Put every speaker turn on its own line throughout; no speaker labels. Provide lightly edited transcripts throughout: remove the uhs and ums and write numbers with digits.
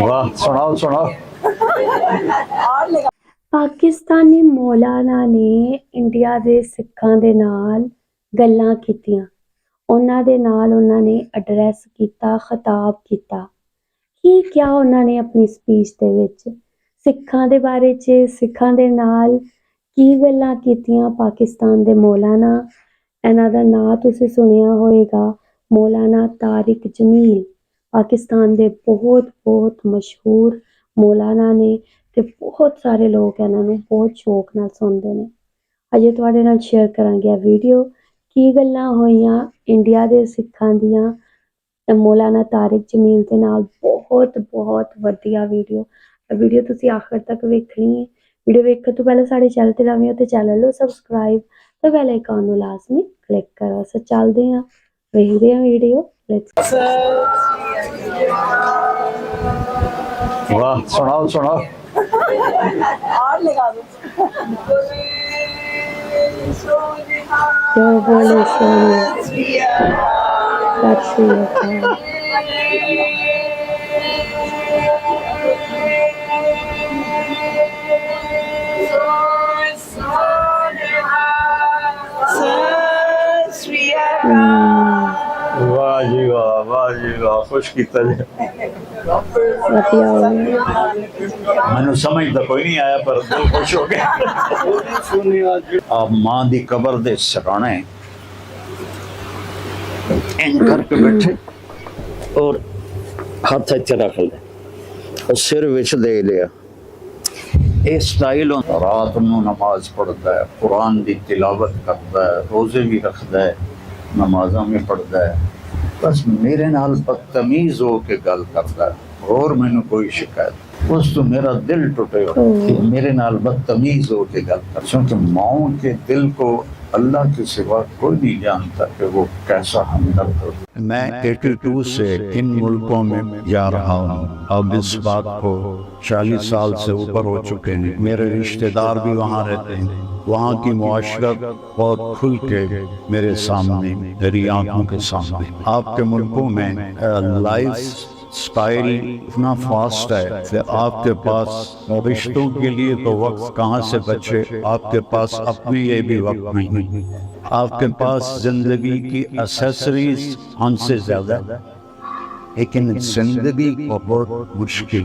واہ سناؤ سناؤ.
ਪਾਕਿਸਤਾਨੀ ਮੌਲਾਨਾ ਨੇ ਇੰਡੀਆ ਦੇ ਸਿੱਖਾਂ ਦੇ ਨਾਲ ਗੱਲਾਂ ਕੀਤੀਆਂ, ਉਹਨਾਂ ਦੇ ਨਾਲ ਉਹਨਾਂ ਨੇ ਐਡਰੈਸ ਕੀਤਾ, ਖਿਤਾਬ ਕੀਤਾ। ਕੀ ਕਿਹਾ ਉਹਨਾਂ ਨੇ ਆਪਣੀ ਸਪੀਚ ਦੇ ਵਿੱਚ? ਸਿੱਖਾਂ ਦੇ ਬਾਰੇ 'ਚ ਸਿੱਖਾਂ ਦੇ ਨਾਲ ਕੀ ਗੱਲਾਂ ਕੀਤੀਆਂ ਪਾਕਿਸਤਾਨ ਦੇ ਮੌਲਾਨਾ? ਇਹਨਾਂ ਦਾ ਨਾਂ ਤੁਸੀਂ ਸੁਣਿਆ ਹੋਏਗਾ, ਮੌਲਾਨਾ ਤਾਰਿਕ ਜਮੀਲ। ਪਾਕਿਸਤਾਨ ਦੇ ਬਹੁਤ ਮਸ਼ਹੂਰ ਮੌਲਾਨਾ ਨੇ ਤੇ ਬਹੁਤ ਸਾਰੇ ਲੋਕ ਇਹਨਾਂ ਨੂੰ ਬਹੁਤ ਸ਼ੌਕ ਨਾਲ ਸੁਣਦੇ ਨੇ। ਅਜੇ ਤੁਹਾਡੇ ਨਾਲ ਸ਼ੇਅਰ ਕਰਾਂਗੇ ਇਹ ਵੀਡੀਓ, ਕੀ ਗੱਲਾਂ ਹੋਈਆਂ ਇੰਡੀਆ ਦੇ ਸਿੱਖਾਂ ਦੀਆਂ ਮੌਲਾਨਾ ਤਾਰਿਕ ਜਮੀਲ ਦੇ ਨਾਲ। ਬਹੁਤ ਵਧੀਆ ਵੀਡੀਓ ਤੁਸੀਂ ਆਖਰ ਤੱਕ ਵੇਖਣੀ ਹੈ। ਵੀਡੀਓ ਵੇਖਣ ਤੋਂ ਪਹਿਲਾਂ ਸਾਡੇ ਚੈਨਲ ਤੇ ਨਵੇਂ ਹੋ ਤੇ ਚੈਨਲ ਨੂੰ ਸਬਸਕ੍ਰਾਈਬ ਤੇ ਬੈਲ ਆਈਕਨ ਨੂੰ ਲਾਜ਼ਮੀ ਕਲਿੱਕ ਕਰੋ। ਸੋ ਚੱਲਦੇ ਹਾਂ, ਵੇਖਦੇ ਹਾਂ ਵੀਡੀਓ। ਲੈਟਸ
واہ سناؤ سناؤ.
جو بولے سونیا سچ ہی
واہ جی واہ واہ جی واہ خوش کیتا جی.
ਵਧੀਆ ਹੋ ਗਿਆ۔
ਮੈਨੂੰ ਸਮਝ ਤਾਂ ਕੋਈ ਨਹੀਂ ਆਇਆ ਪਰ ਦਿਲ ਖੁਸ਼ ਹੋ ਗਿਆ. آپ ماں دی قبر دے سرانے این کر کے بیٹھے اور ہاتھ اچھا رکھ لے اور سر وچ دے لیا. اے سٹائل رات نو نماز پڑھتا ہے، قرآن دی تلاوت کرتا ہے، روزے بھی رکھتا ہے، نمازاں میں پڑھتا ہے، بس میرے نال بدتمیز ہو کے گل کرتا ہے اور مینوں کوئی شکایت اس تو میرا دل ٹوٹے ہو کہ میرے نال بدتمیز ہو کے گل کر. چونکہ ماؤں کے دل کو اللہ کے سوا کوئی نہیں جانتا کہ وہ کیسا ہمدرد ہو. میں 82 سے ان ملکوں میں جا رہا ہوں. اب اس بات کو 40 سال سے اوپر ہو چکے ہیں. میرے رشتہ دار بھی وہاں رہتے ہیں. وہاں کی معاشرت بہت کھل کے میرے سامنے، میری آنکھوں کے سامنے. آپ کے ملکوں میں لائف سٹائل اتنا فاسٹ ہے کہ آپ کے پاس رشتوں کے لیے تو وقت کہاں سے بچے، آپ کے پاس اپنے لیے بھی وقت نہیں. آپ کے پاس زندگی کی ایسیسریز ہم سے زیادہ، لیکن زندگی بہت مشکل.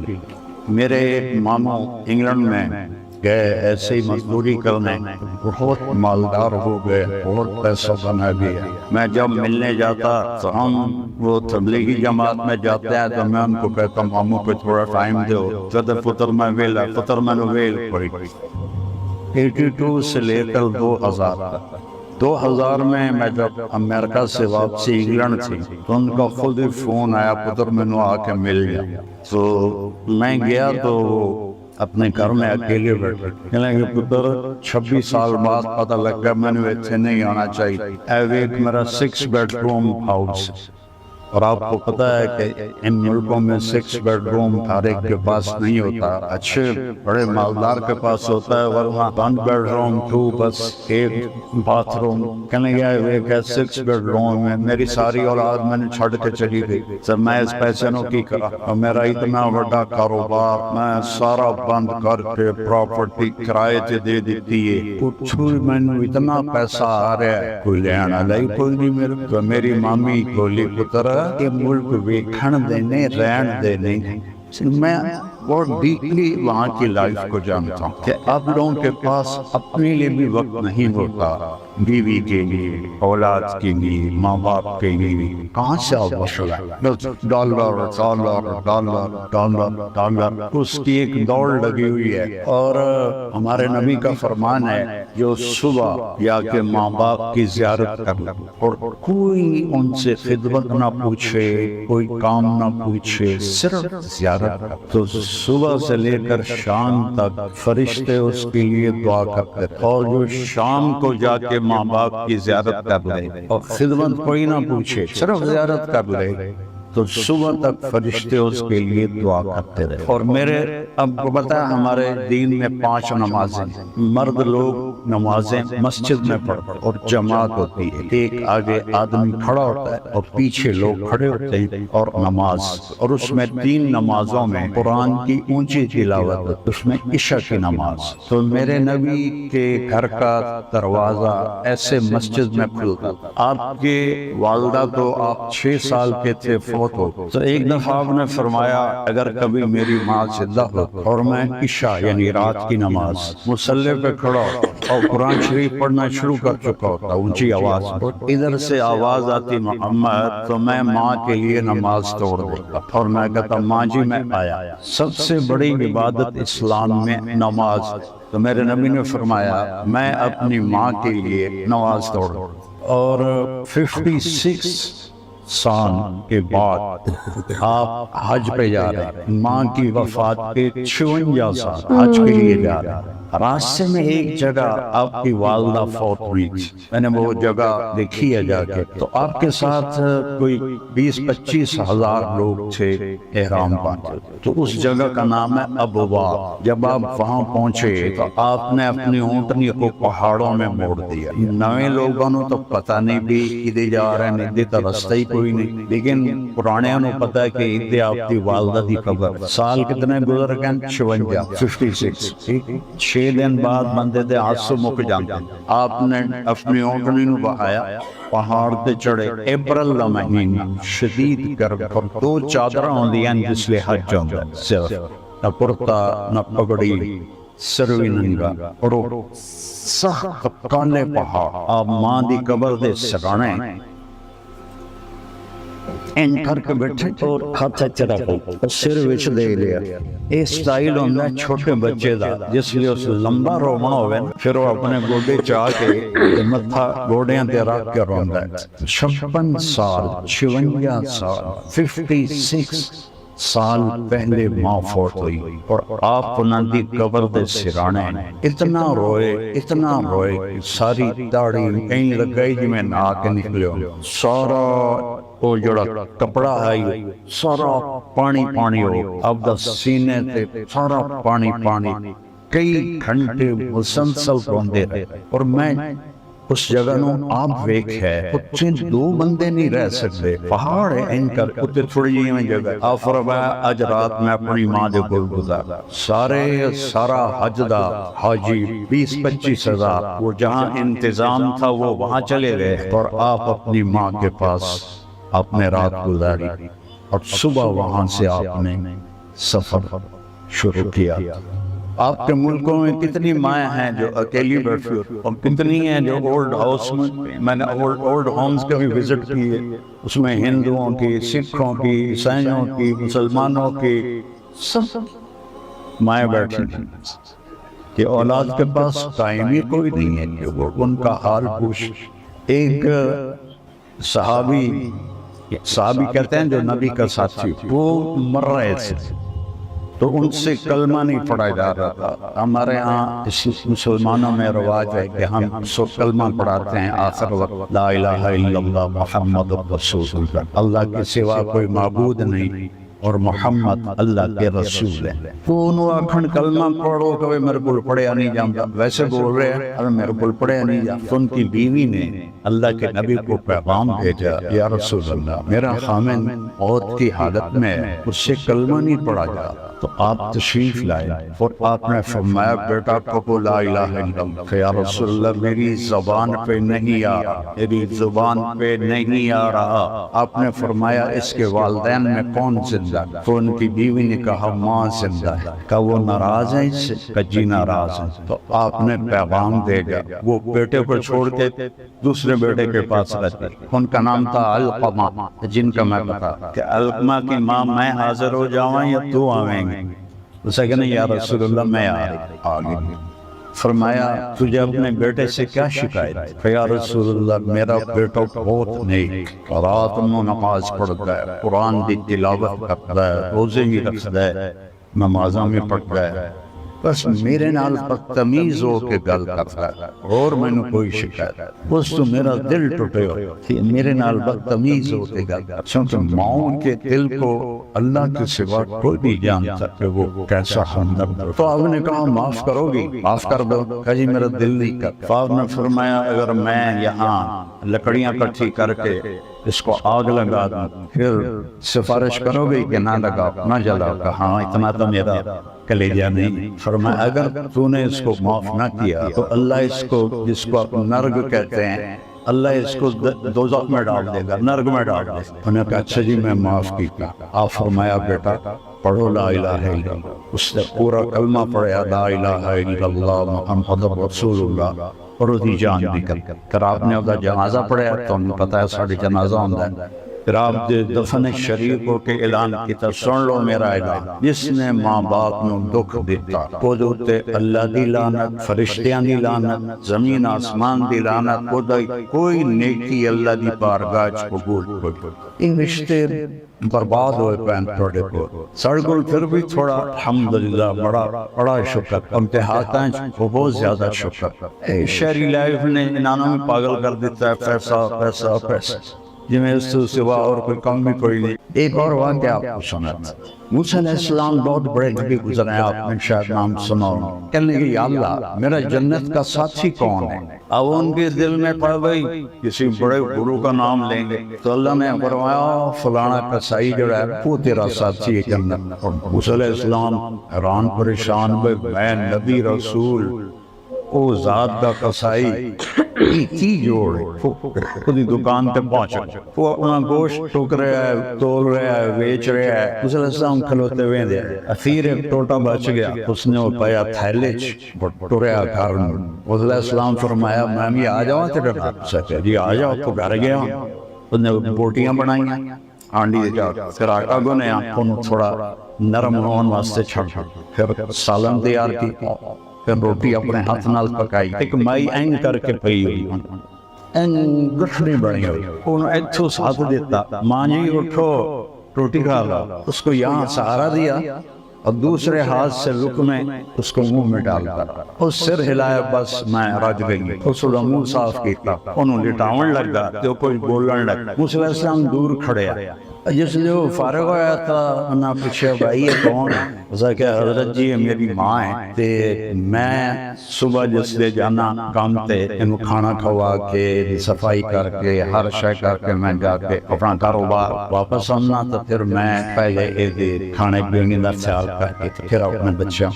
میرے ماموں انگلینڈ میں گئے ایسے ہی مزدوری کرنے، بہت مالدار ہو گئے، بہت پیسہ بنا گیا. میں جب ملنے جاتا تو ہم وہ تبلیغی جماعت میں جاتے ہیں تو میں ان کو کہتا ہوں ماموں کو تھوڑا ٹائم دو، جب پتر میں ویل ہے، پتر میں نو ویل پڑی. 82 سے لے کر 2000 میں جب امریکہ سے واپسی انگلینڈ تھی تو ان کا خود ہی فون آیا، پتر میں نو آ کے مل گیا. تو میں گیا تو اپنے گھر میں اکیلے بیٹھے، کہنے کہ پتر 26 سال بعد پتہ لگا میں نے اتنے نہیں آنا چاہیے. ایک میرا 6 بیڈ روم ہاؤس، اور آپ کو پتہ ہے کہ ان ملکوں میں 6 بیڈ روم ہر ایک کے پاس نہیں ہوتا. اچھے بڑے مالدار کے پاس ہوتا ہے، ورنہ 1 بیڈ روم 2 بس 1 باتھ روم. کہنے گیا ایک ہے 6 بیڈ روم میں میری ساری اولاد میں نے چھڑ کے چلی گئی. سر میں اس پیسے نو کی کرا، اور میرا اتنا بڑا کاروبار میں سارا بند کر کے پراپرٹی کرائے تے دے دیتی ہے. کچھ میں نے اتنا پیسہ آ رہا ہے کوئی لینا لائی کوئی نہیں. میری مامی بولی پتر کہ ملک ویکھن دینے رہن دینے. میں بہت ڈیپلی وہاں کی لائف کو جانتا ہوں کہ آپ لوگوں کے پاس اپنے لیے بھی وقت نہیں ہوتا، بیوی کے لیے، اولاد کے لیے، ماں باپ کے لیے. کہاں سے آپ مسئلہ dollar dollar dollar dollar dollar, اس کی ایک دوڑ لگی ہوئی ہے. اور ہمارے نبی کا فرمان ہے جو صبح یا کہ ماں باپ کی زیارت کر لے اور کوئی ان سے خدمت نہ پوچھے، کوئی کام نہ پوچھے، صرف زیارت کر، تو صبح سے لے کر شام تک فرشتے اس کے لیے دعا کرتے. اور جو شام کو جا کے ماں باپ کی زیارت کر لے اور خدمت کوئی نہ پوچھے، صرف زیارت کر لے، تو صبح تک فرشتے اس کے لیے دعا کرتے رہے. اور میرے اب کو پتا ہے ہمارے دین میں 5 نمازیں ہیں. مرد لوگ نمازیں مسجد میں پڑھتے اور جماعت ہوتی ہے. ایک آگے آدمی کھڑا ہوتا ہے اور پیچھے لوگ کھڑے ہوتے ہیں اور نماز. اور اس میں 3 نمازوں میں قرآن کی اونچی تلاوت ہے. اس میں عشاء کی نماز. تو میرے نبی کے گھر کا دروازہ ایسے مسجد میں کھلتا. آپ کے والدہ تو آپ 6 سال کے تھے فوت ہو. تو ایک دفعہ آپ نے فرمایا اگر کبھی میری ماں زندہ ہو اور میں عشاء یعنی رات کی نماز مصلی پہ کھڑا اور قرآن شریف پڑھنا شروع کر چکا ہوتا اونچی آواز پر، ادھر سے آواز آتی محمد، تو میں ماں کے لیے نماز توڑ دیتا اور میں کہتا ماں جی میں آیا. سب سے بڑی عبادت اسلام میں نماز. تو میرے نبی نے فرمایا میں اپنی ماں کے لیے نماز توڑ. اور 56 سال کے بعد آپ حج پہ جا رہے ہیں. ماں کی وفات کے 56 سال حج کے لیے جا رہے ہیں. راستے میں ایک جگہ آپ کی والدہ فوت ہوئی تھی. میں نے وہ جگہ دیکھی ہے جا کے. تو آپ کے ساتھ کوئی 20-25 ہزار لوگ تھے احرام باندھے. تو اس جگہ کا نام ہے ابوا. جب آپ وہاں پہنچے تو آپ نے اپنی اونٹنی کو پہاڑوں میں موڑ دیا. نئے لوگوں نے تو پتہ نہیں بھی ادھر جا رہے ہیں، ادھر تو رستہ ہی کوئی نہیں. لیکن پرانے نے پتا ہے کہ ادھر آپ کی والدہ دی قبر. سال کتنے گزر گئے؟ 56. 6 دن بعد بندے دے آنسو مک جاندے. آپ نے اپنی اونٹنی نو بہایا، پہاڑ تے چڑھے. اپریل دا مہینہ، شدید گرم، اور 2 چادراں ہوندیاں جس لئے حج ہوندا ہے. صرف نہ کرتا نہ پگڑی، سروی ننگا. اور سخت کالے پہاڑ. آپ ماں دی قبر دے سرانے این کر کے بیٹھے اور ہاتھ چڑھا کے سر وچ دے لیا. اے سٹائل ہوندا ہے چھوٹے بچے دا، جس لیے اس لمبا رونا ہوے پھر وہ اپنے گوڈے چاہ کے متھا گوڈیاں تے رکھ کے روندا ہے. 56 سال 56 سال پہلے ماں فوت ہوئی اور آپ انہاں دی قبر دے سرانے اتنا روئے ساری داڑھی کہیں لگائی جی میں نہا کے نکلے ہو. سارا وہ جڑا کپڑا ہے سارا پانی ہو. اب دا سینے تے سارا پانی. کئی گھنٹے مسلسل روندے رہے. اور میں اس جگہ نو آپ ویکھ ہے اتنے 2 بندے نہیں رہ سکتے. پہاڑ ہے اینکر اتنے تھوڑی جی میں جگہ. آپ فرمایا اج رات میں اپنی ماں دے کول گزارا. سارا حج دا حاجی 20-25 ہزار وہ جہاں انتظام تھا وہ وہاں چلے گئے اور آپ اپنی ماں کے پاس آپ نے رات گزاری. اور صبح وہاں سے آپ نے سفر شروع کیا. آپ کے ملکوں میں کتنی مائیں ہیں جو اکیلی بیٹھی اور کتنی ہیں جو اولڈ ہاؤس میں نے اولڈ ہومز کے بھی وزٹ کیے. اس میں ہندوؤں کی، سکھوں کی، عیسائیوں کی، مسلمانوں کی سب مائیں بیٹھی تھیں کہ اولاد کے پاس ٹائم ہی کوئی نہیں ہے کہ وہ ان کا حال پوچھ. ایک صحابی کہتے ہیں جو نبی کا ساتھی، وہ مر رہے تھے تو ان سے کلمہ نہیں پڑھا جا رہا تھا. ہمارے ہاں مسلمانوں میں رواج ہے کہ ہم کلمہ پڑھاتے ہیں آخر وقت، لا الہ الا اللہ محمد رسول اللہ، اللہ کے سوا کوئی معبود نہیں اور محمد اللہ کے رسول ہے. تو انہوں آکھن کلمہ پڑھو کہ میرے کو پڑھیا نہیں جانتا. ویسے بول رہے ہیں اور میرے کو پڑھیا نہیں جانتا. تو ان کی بیوی نے اللہ کے نبی کو پیغام بھیجا، یا رسول اللہ میرا خامن موت کی حالت میں اس سے کلمہ نہیں پڑھا جا. تو آپ تشریف لائے اور آپ نے فرمایا بیٹا کہو لا الہ الا اللہ. یا رسول اللہ میری زبان پہ نہیں آ رہا، میری زبان پہ نہیں آ رہا. آپ نے فرمایا اس کے والدین میں کون زندہ؟ تو ان کی بیوی نے کہا ماں زندہ ہے. کہا وہ ناراض ہیں اس سے؟ کہا جی ناراض ہیں. تو آپ نے پیغام دے گا. وہ بیٹے کو چھوڑ کے دوسرے بیٹے کے پاس رہتے. ان کا نام تھا علقمہ، جن کا میں بتا کہ علقمہ کی ماں میں حاضر ہو جاؤں یا تو آویں گے؟ اسے کہنے یا رسول اللہ میں آگے. فرمایا تجھے اپنے بیٹے سے کیا شکایت؟ کہ یا رسول اللہ میرا بیٹا بہت نیک، رات میں نماز پڑھتا ہے، قرآن دی تلاوت کرتا ہے، روزے بھی رکھتا ہے، نمازاں بھی پڑھتا ہے. بس میرے نال بدتمیز ہو کے گل کرتا ہے اور مینوں کوئی شکایت اس تو میرا دل ٹوٹے ہو کہ میرے نال بدتمیز ہو کے گل کرتا، چونکہ ماؤں کے دل کو اللہ کے سوا کوئی نہیں جانتا کہ وہ کیسا ہمدرد ہو۔ تو آپ نے کہا معاف کرو گی؟ معاف کر دو۔ کہا جی میرا دل نہیں کرتا۔ آپ نے فرمایا اگر میں یہاں لکڑیاں کٹھی کر کے اس کو آگ لگا دوں پھر سفارش کرو گے کہ نہ لگاؤ نہ جلاؤ؟ کہا ہاں اتنا تو میرا کلیجہ نہیں۔ فرمایا اگر تو نے اس کو معاف نہ کیا تو اللہ اس کو، جس کو آپ نرگ کہتے ہیں، اللہ اس کو دوزخ میں ڈال دے گا، نرگ میں ڈال دے گا۔ انہوں نے کہا اچھا جی میں معاف کیا۔ آپ فرمایا بیٹا پڑھو لا الہ الا اللہ۔ اس نے پورا کلمہ پڑھا لا الہ الا اللہ محمد رسول اللہ، اور اس کی جان نکل گئی۔ پھر آپ نے اس کا جنازہ پڑھا تو انہیں پتا ہے ساڑھے جنازہ ہوتا ہے۔ پھر آپ دفن شریف ہو کے اعلان کیتا سن لو میرا اعلان، جس نے ماں باپ نو دکھ دیتا وہ تے اللہ دی لعنت، فرشتیاں دی لعنت، زمین آسمان دی لعنت، کوئی نیکی اللہ دی بارگاہ چ قبول کوئی۔ یہ رشتے برباد ہوئے پین تھوڑے کو سڑکل پھر بھی تھوڑا الحمدللہ بڑا شکر امتحاتاں بہت زیادہ شکر۔ شہری لائف نے انہوں میں پاگل کر دیتا ہے، پیسہ پیسہ پیسہ، جی میں اس سے سوا اور کوئی کام بھی کوئی نہیں۔ ایک اور واقعہ آپ کو سناتا ہوں۔ موسیٰ علیہ السلام بہت بڑے نبی گزرے ہیں، آپ نے شاید نام سنا ہو۔ کہنے لگے یا اللہ میرا جنت کا ساتھی کون ہے؟ اب ان کے دل میں پڑ گئی کسی بڑے گرو کا نام لیں گے تو اللہ نے فرمایا فلانا کسائی جو ہے وہ تیرا ساتھی ہے جنت۔ موسیٰ علیہ السلام حیران پریشان ہوئے، میں نبی رسول او ذات دا کسائی کی جوڑ خودی دکان تے پہنچ گیا، وہ اپنا گوشت ٹوک رہا ہے، تول رہا ہے، بیچ رہا ہے۔ موسیٰ علیہ السلام کھلوتے ہوئے دے اخیر ایک ٹوٹا بچ گیا، اس نے وہ پایا تھیلے ٹوریا گھر میں۔ موسیٰ علیہ السلام فرمایا میں بھی آ جاؤں تیرے گھر؟ جی آ جاؤ۔ تو گھر گیا، اس نے بوٹیاں بنائیاں ہانڈی جا، پھر آٹا گنیا، انہوں تھوڑا نرم ہون واسطے چھڑ، پھر سالن تیار کی، پھر روٹی اپنے ہاتھ نال پکائی۔ ایک مائی اینگ کر کے پئی ہوئی، اینگ گٹھنی بنی ہوئی، انہوں ایتھو ساتھ دیتا، ماں جی اٹھو روٹی کھا لو۔ اس کو یہاں سہارا دیا اور دوسرے ہاتھ سے لقمے اس کو منہ میں ڈال کر اس سر ہلایا، بس میں رج گئی۔ اس کو منہ صاف کیتا، انہوں لٹاون لگا تو کوئی بولن لگا۔ موسیٰ علیہ السلام دور کھڑے آئے، جس لیے وہ فارغ ہویا تھا انہاں پوچھا بھائی یہ کون ہے؟ اسا کہ حضرت جی یہ میری ماں ہے، تے میں صبح جس لے جانا کام تے انہوں کھانا کھوا کے صفائی کر کے ہر شے کر کے میں جا کے اپنا کاروبار واپس آنا، تو پھر میں پہلے کھانے پینے کا خیال کر کے پھر اپنے بچوں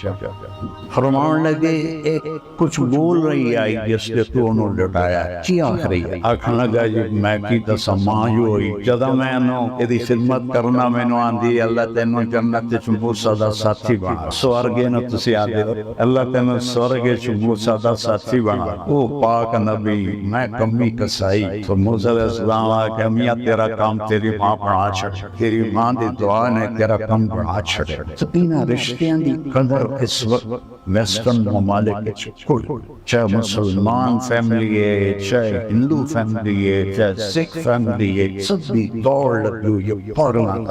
فرمان لگے ایک کچھ بول رہی آئی جس نے تو انہوں لٹایا ہے، کی آخ رہی ہے؟ آکھن لگا جی میں کی دسا ماں جو ہوئی جدہ میں انہوں ادھی خدمت کرنا میں نو آندھی اللہ تینوں جنت موسیٰ دا ساتھی بنا، سورگے نو تسی آدھے اللہ تینوں سورگے موسیٰ دا ساتھی بنا۔ او پاک نبی میں کمی کسائی، تو موسیٰ علیہ السلام آکے میاں تیرا کام تیری ماں بنا چھڑ، تیری ماں دی دعا نے تیرا کام بنا چھڑے۔ تو انہاں رشتیاں دی قدر اس وقت ویسٹرن ممالک چاہے مسلمان فیملی ہے، چاہے ہندو فیملی ہے، چاہے سکھ فیملی ہے، سب بھی دوڑ لگی ہوئی پاگلوں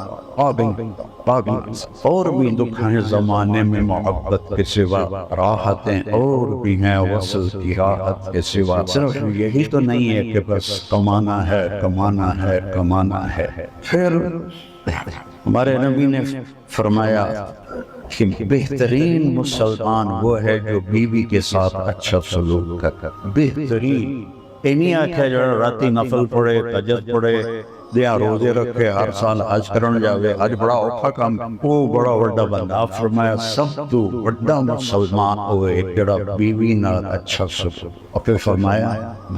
اور بھی دکھائیں زمانے میں محبت کے سوا راحتیں اور بھی ہیں، وصل کی راحت کے سوا صرف یہی تو نہیں ہے کہ بس کمانا ہے کمانا ہے کمانا ہے۔ پھر ہمارے نبی نے فرمایا کہ بہترین مسلمان وہ ہے جو بیوی کے ساتھ اچھا سلوک کرتا، بہترین انہی آکھا جو راتی نفل پڑھے، تہجد پڑھے، دیا روزے رکھے، ہر سال حج کرن جاوے، حج بڑا اوکھا کام، وہ بڑا وڈا بندہ۔ آپ فرمایا سب تو وڈا مسلمان ہوئے جڑا بیوی نال اچھا سلوک، اور پھر فرمایا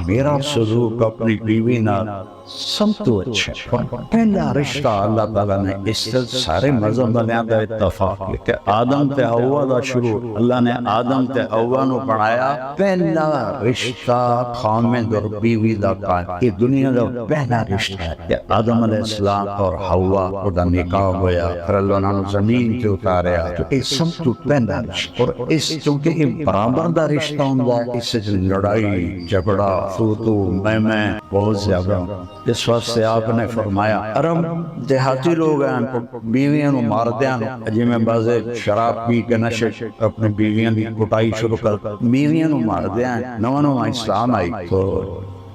میرا سلوک اپنی بیوی نال سب تو اچھا۔ پہلا رشتہ اللہ تعالیٰ نے اس سے سارے مذہب بنیاں دا اتفاق لیا کہ آدم تے حوا دا شروع، اللہ نے آدم تے حوا نو بنایا، پہلا رشتہ خامد اور بیوی دا قائم، یہ دنیا دا پہلا رشتہ ہے کہ آدم علیہ السلام اور حوا دا نکاح ہویا، پھر اللہ نے زمین تے اتاریا، تو یہ سب تو پہلا رشتہ۔ اور اس چونکہ یہ برابر دا رشتہ ہوندا ہے، اس سے لڑائی جھگڑا تو میں بہت زیادہ اس واسطے آپ نے فرمایا عرب دیہاتی لوگ ہیں بیویاں نو ماردے ہیں جی میں بازے شراب پی کے نشے اپنے بیویاں دی کٹائی شروع کر بیویاں نو ماردے ہیں نواں اسلام آئی تو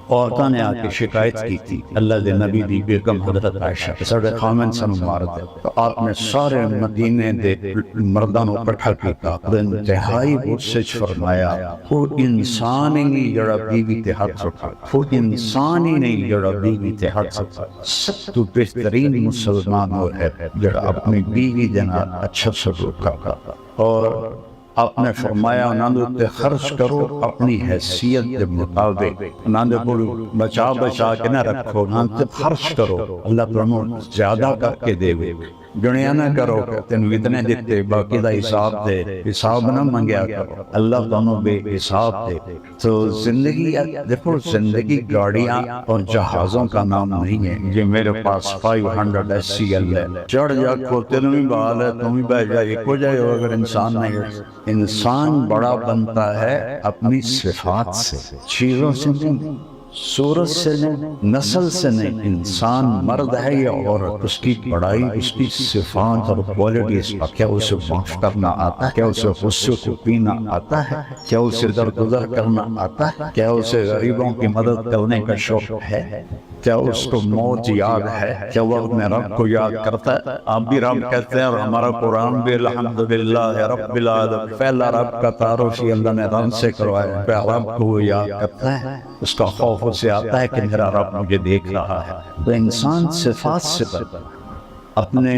عورتوں نے آ کے شکایت کی تھی اللہ دے نبی دی بیگم حضرت عائشہ ساڈے خامن سن مار دے تو آپ نے سارے مدینے دے مرداں نو اکٹھا کیتا انتہائی غصے وچ فرمایا وہ انسان ہی نہیں جڑا بیوی تے ہاتھ اٹھا وہ انسان ہی نہیں جڑا بیوی تے ہاتھ اٹھا سب تو بہترین مسلمان وہ ہے جڑا اپنی بیوی دے نال اچھا سلوک کرتا اور آپ نے فرمایا انہوں نے خرچ کرو اپنی حیثیت کے مطابق انہوں نے بولو بچا بچا کے نہ رکھو انہوں نے خرچ کرو اللہ تمہیں زیادہ کر کے دے گے جنیا نہ کرو کہ تینوں اتنے دیتے باقی دا حساب دے حساب نہ منگیا کرو اللہ تمہیں بے حساب دے تو زندگی دیکھو زندگی گاڑیاں اور جہازوں کا نام نہیں ہے یہ میرے پاس 500 SCL ہے چڑھ جا کو تینوں بھی بحال ہے تم بھی بہ جائے ایک ہو جائے ہو اگر انسان نہیں ہے انسان بڑا بنتا ہے اپنی صفات سے چیزوں سے نہیں صورت سے نہیں نسل سے نہیں انسان مرد ہے یا عورت اس کی بڑائی اس کی صفات اور کوالٹیز کیا اسے معاف کرنا آتا ہے کیا اسے غصے کو پینا آتا ہے کیا اسے درگزر کرنا آتا ہے کیا اسے غریبوں کی مدد کرنے کا شوق ہے کیا اس کو موت یاد ہے کیا وہ اپنے رب کو یاد کرتا ہے آپ بھی رب کہتے ہیں اور ہمارا قرآن بھی الحمدللہ رب العالمین پہلا رب کا تعارف ہی اللہ نے رب سے کروایا پہ رب کو وہ یاد کرتا ہے اس کا خوف اسے آتا ہے کہ میرا رب مجھے دیکھ رہا ہے تو انسان صفات سے بڑھتا اپنے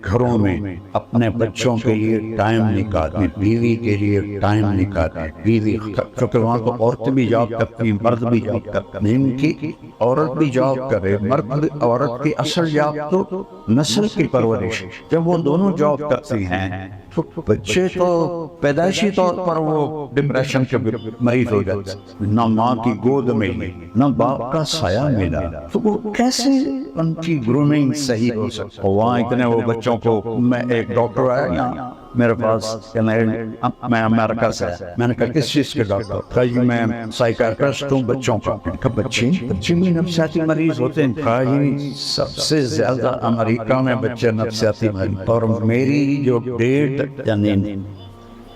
گھروں میں اپنے بچوں کے لیے ٹائم نکالیں بیوی کے لیے ٹائم نکالیں بیوی کیونکہ وہاں تو عورت بھی جاب کرتی ہیں مرد بھی جاب کرتے ہیں ان کی عورت بھی جاب کرے مرد عورت کی اصل جاب تو نسل کی پرورش جب وہ دونوں جاب کرتی ہیں تو بچے تو پیدائشی طور پر وہ ڈپریشن کے مریض ہو جاتے نہ ماں کی گود ملی نہ باپ کا سایہ ملا تو وہ کیسے ان کی گرومنگ صحیح ہو سکتا وہاں اتنے وہ بچوں کو میں ایک ڈاکٹر آیا یہاں میرے پاس میں امریکہ سے میں نے کہا کس چیز کے ڈاکٹر کہا جی میں سائیکیٹرسٹ ہوں بچوں کا بچے بھی نفسیاتی مریض ہوتے ہیں کہا جی سب سے زیادہ امریکہ میں بچے نفسیاتی مریض اور میری جو ڈیٹ یعنی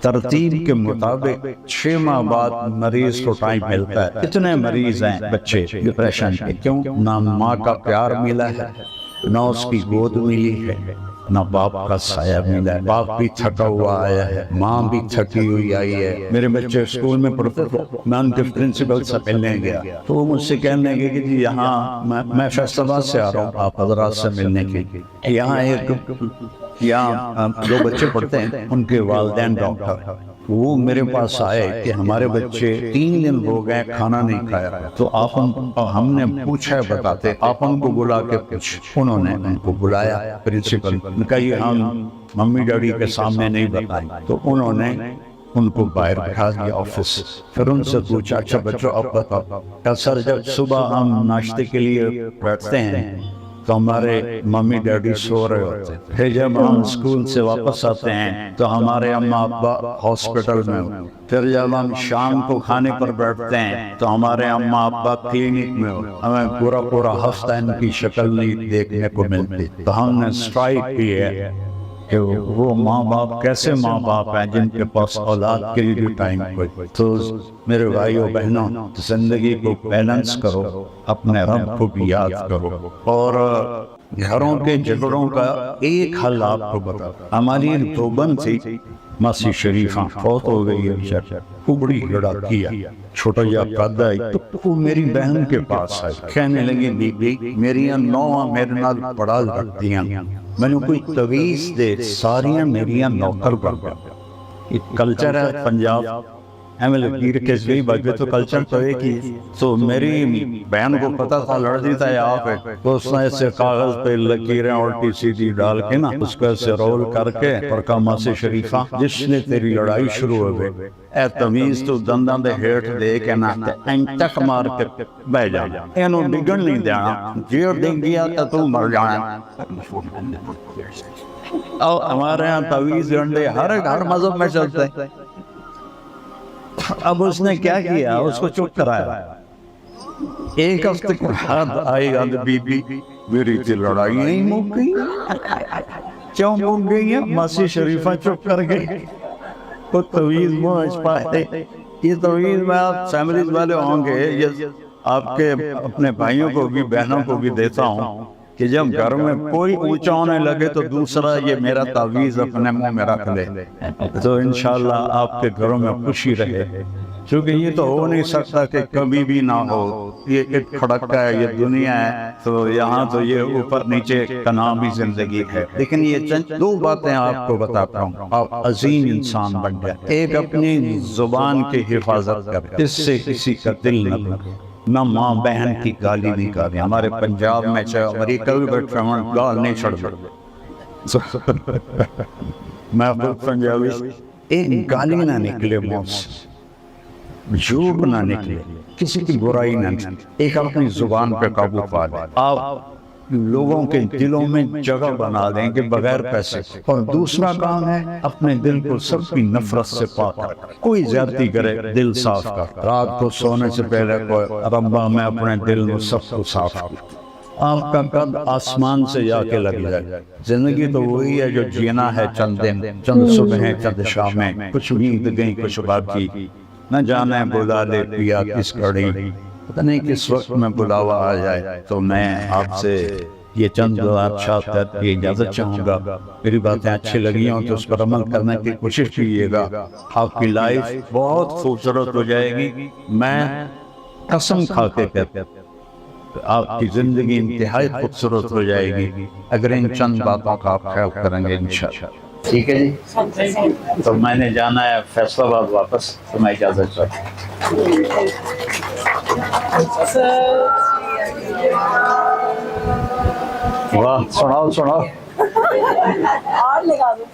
ترتیب کے مطابق 6 ماہ بعد مریض کو ٹائم ملتا ہے اتنے مریض ہیں بچے ڈپریشن کے کیوں نہ ماں کا پیار ملا ہے نہ اس کی گود ملی ہے نہ باپ کا سایہ ملا ہے باپ بھی تھکا ہوا آیا ہے ماں بھی تھکی ہوئی آئی ہے میرے بچے اسکول میں پڑھتے تھے میں ان کے پرنسپل سے ملنے گیا تو وہ مجھ سے کہنے لگے کہ جی یہاں میں فیصل آباد سے آ رہا ہوں آپ حضرات سے ملنے کے لیے یہاں ایک یہاں جو بچے پڑھتے ہیں ان کے والدین ڈاکٹر وہ میرے پاس آئے کہ ہمارے بچے 3 دن ہو گئے کھانا نہیں کھایا تو آپ ہم نے پوچھا بتاتے آپ ان کو بلا کے پوچھ انہوں نے ان کو بلایا پرنسپل نے کہا یہ ہم ممی ڈیڈی کے سامنے نہیں بتائیں تو انہوں نے ان کو باہر بٹھا دیا آفس پھر ان سے پوچھا اچھا بچوں اب بتاؤ کہ سر جب صبح ہم ناشتے کے لیے بیٹھتے ہیں تو ہمارے ممی ڈیڈی سو رہے ہوتے ہیں پھر جب ہم اسکول سے واپس آتے ہیں تو ہمارے اماں ابا ہاسپٹل میں ہوتے ہیں پھر جب ہم شام کو کھانے پر بیٹھتے ہیں تو ہمارے اماں ابا کلینک میں ہوتے ہیں ہمیں پورا ہفتہ ان کی شکل نہیں دیکھنے کو ملتی تو ہم نے اسٹرائک کی ہے کہ وہ ماں باپ کیسے ماں باپ ہیں جن کے پاس اولاد کے لیے بھی ٹائم کوئی تو میرے بھائیوں بہنوں زندگی کو بیلنس کرو اپنے رب کو بھی یاد کرو اور گھروں کے جھگڑوں کا ایک حل آپ کو بتا ہماری دیوبند تھی ماسی شریفہ فوت ہو گئی ہے خوب بڑی لڑا کیا چھوٹا جا قد ہے تو میری بہن کے پاس آئی کہنے لگی بی بی میری نوہاں میرے نال بڑا لڑتی ہیں میں نے کوئی تویز دے ساریاں میریاں نوکر بن گیا کلچر ہے پنجاب ایم لکیر کے گئی بجے تو کلچر تو ایک ہی تو میری بہن کو پتا تھا لڑتی تھا یہ آپ ہے تو اس نے ایسے کاغذ پہ لکیریں الٹی سیدھی ڈال کے نا اس کو ایسے رول کر کے اور کہا ماسی شریفہ جس نے تیری لڑائی شروع ہو گئی اے تمیز تو دنداں دے ہیٹ دے کے نا تک مار کے بہ جا اینو ڈگن نہیں دینا جیڑ دیں گیا تو مر جانا اور ہمارے ہاں تویز ڈنڈے ہر مذہب میں چلتے ہیں اب اس نے کیا کیا اس کو چپ کرایا ایک ہفتے کے بعد آئی گا بی بی میری تے لڑائی نہیں مک گئی. کیوں مک گئی ہیں؟ ماسی شریفہ چپ کر گئی. وہ تویز موج پائے. یہ تویز میں آپ فیملیز والے ہوں گے، یہ آپ کے اپنے بھائیوں کو بھی بہنوں کو بھی دیتا ہوں کہ جب گھر میں کوئی اونچا ہونے لگے تو دوسرا یہ میرا تعویذ اپنے منہ میں رکھ لے تو انشاءاللہ آپ کے گھروں میں خوشی رہے. کیونکہ یہ تو ہو نہیں سکتا کہ کبھی بھی نہ ہو. یہ ایک کھڑکا ہے، یہ دنیا ہے، تو یہاں تو یہ اوپر نیچے کا نام ہی زندگی ہے. لیکن یہ چند دو باتیں آپ کو بتاتا ہوں، آپ عظیم انسان بن جائیں. ایک اپنی زبان کی حفاظت کر، اس سے کسی کا دل نہ لگے. نہ ماں بہن کی گالی نہیں کریں. ہمارے پنجاب میں چاہے امریکہ بھی بیٹھے ہوں گال نہیں چھڑ دے. میں خود پنجابی. ایک گالی نہ نکلے منہ سے، جھوٹ نہ نکلے، کسی کی برائی نہ نکلے. ایک اپنی زبان پہ قابو پا لیں. آپ لوگوں کے دلوں میں جگہ بنا دیں کہ بغیر پیسے. اور دوسرا کام ہے اپنے دل کو سب کی نفرت سے پاک رکھیں. کوئی زیادتی کرے دل صاف کر. رات کو سونے سے پہلے کوئی ربا میں اپنے دل میں سب کو صاف کر. آپ کا قد آسمان سے جا کے لگ جائے. زندگی تو وہی ہے جو جینا ہے، چند دن، چند صبحیں، چند شامیں، کچھ نیند گئی کچھ باقی. نہ جانے بلا لے پیا کس گھڑی، پتہ نہیں کس وقت میں بلاوا آ جائے. تو میں آپ سے یہ چند بات کر کے اجازت چاہوں گا. میری باتیں اچھی لگی ہوں تو اس پر عمل کرنے کی کوشش کیجیے گا. آپ کی لائف بہت خوبصورت ہو جائے گی. میں قسم کھا کے کہتا ہوں آپ کی زندگی انتہائی خوبصورت ہو جائے گی اگر ان چند باتوں کا آپ خیال کریں گے انشاءاللہ. ٹھیک ہے جی. تو میں نے جانا ہے فیصل آباد واپس، تو میں اجازت چاہتا ہوں. واہ، سناؤ سناؤ.
اور لگا دو.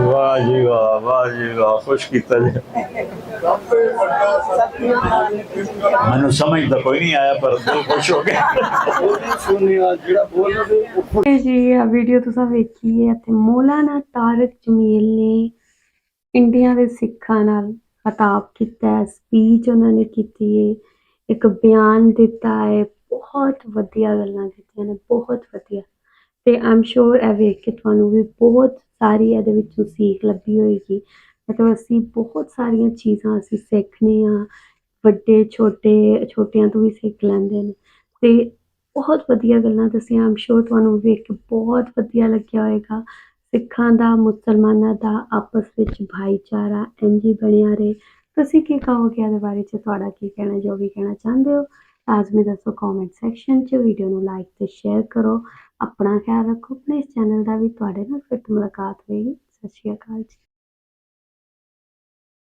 واہ جی واہ، واہ جی واہ، خوش کیتا جی. میں سمجھ تو کوئی نہیں آیا پر دل خوش ہو گیا.
جی یہ ویڈیو ਤੁਸੀਂ ਵੇਖੀ ਹੈ ਤੇ ਮੌਲਾਨਾ ਤਾਰਿਕ ਜਮੀਲ ਨੇ ਇੰਡੀਆ ਦੇ ਸਿੱਖਾਂ ਨਾਲ ਖਿਤਾਬ ਕੀਤਾ ਹੈ, ਸਪੀਚ ਉਹਨਾਂ ਨੇ ਕੀਤੀ ਹੈ, ਇੱਕ ਬਿਆਨ ਦਿੱਤਾ ਹੈ. ਬਹੁਤ ਵਧੀਆ ਗੱਲਾਂ ਕੀਤੀਆਂ ਨੇ, ਬਹੁਤ ਵਧੀਆ. ਤੇ ਆਮ ਸ਼ੋਰ ਇਹ ਵੇਖ ਕੇ ਤੁਹਾਨੂੰ ਵੀ ਬਹੁਤ ਸਾਰੀ ਇਹਦੇ ਵਿੱਚੋਂ ਸੀਖ ਲੱਭੀ ਹੋਏਗੀ. ਮਤਲਬ ਅਸੀਂ ਬਹੁਤ ਸਾਰੀਆਂ ਚੀਜ਼ਾਂ ਅਸੀਂ ਸਿੱਖਦੇ ਹਾਂ, ਵੱਡੇ ਛੋਟਿਆਂ ਤੋਂ ਵੀ ਸਿੱਖ ਲੈਂਦੇ ਨੇ. ਤੇ ਬਹੁਤ ਵਧੀਆ ਗੱਲਾਂ ਦੱਸੀਆਂ. ਆਮ ਸ਼ੋਰ ਤੁਹਾਨੂੰ ਵੇਖ ਕੇ ਬਹੁਤ ਵਧੀਆ ਲੱਗਿਆ ਹੋਏਗਾ. ਸਿੱਖਾਂ ਦਾ, ਮੁਸਲਮਾਨਾਂ ਦਾ ਆਪਸ ਵਿੱਚ ਭਾਈਚਾਰਾ ਇੰਝ ਹੀ ਬਣਿਆ ਰਹੇ. ਤੁਸੀਂ ਕੀ ਕਹੋਗੇ ਇਹਦੇ ਬਾਰੇ 'ਚ? ਤੁਹਾਡਾ ਕੀ ਕਹਿਣਾ? ਜੋ ਵੀ ਕਹਿਣਾ ਚਾਹੁੰਦੇ ਹੋ ਲਾਜ਼ਮੀ ਦੱਸੋ ਕਮੈਂਟ ਸੈਕਸ਼ਨ 'ਚ. ਵੀਡੀਓ ਨੂੰ ਲਾਈਕ ਤੇ ਸ਼ੇਅਰ ਕਰੋ. ਆਪਣਾ ਖਿਆਲ ਰੱਖੋ. ਆਪਣੇ ਇਸ ਚੈਨਲ ਦਾ ਵੀ ਤੁਹਾਡੇ ਨਾਲ ਫਿਰ ਤੋਂ ਮੁਲਾਕਾਤ ਹੋਏਗੀ. ਸਤਿ ਸ਼੍ਰੀ ਅਕਾਲ ਜੀ.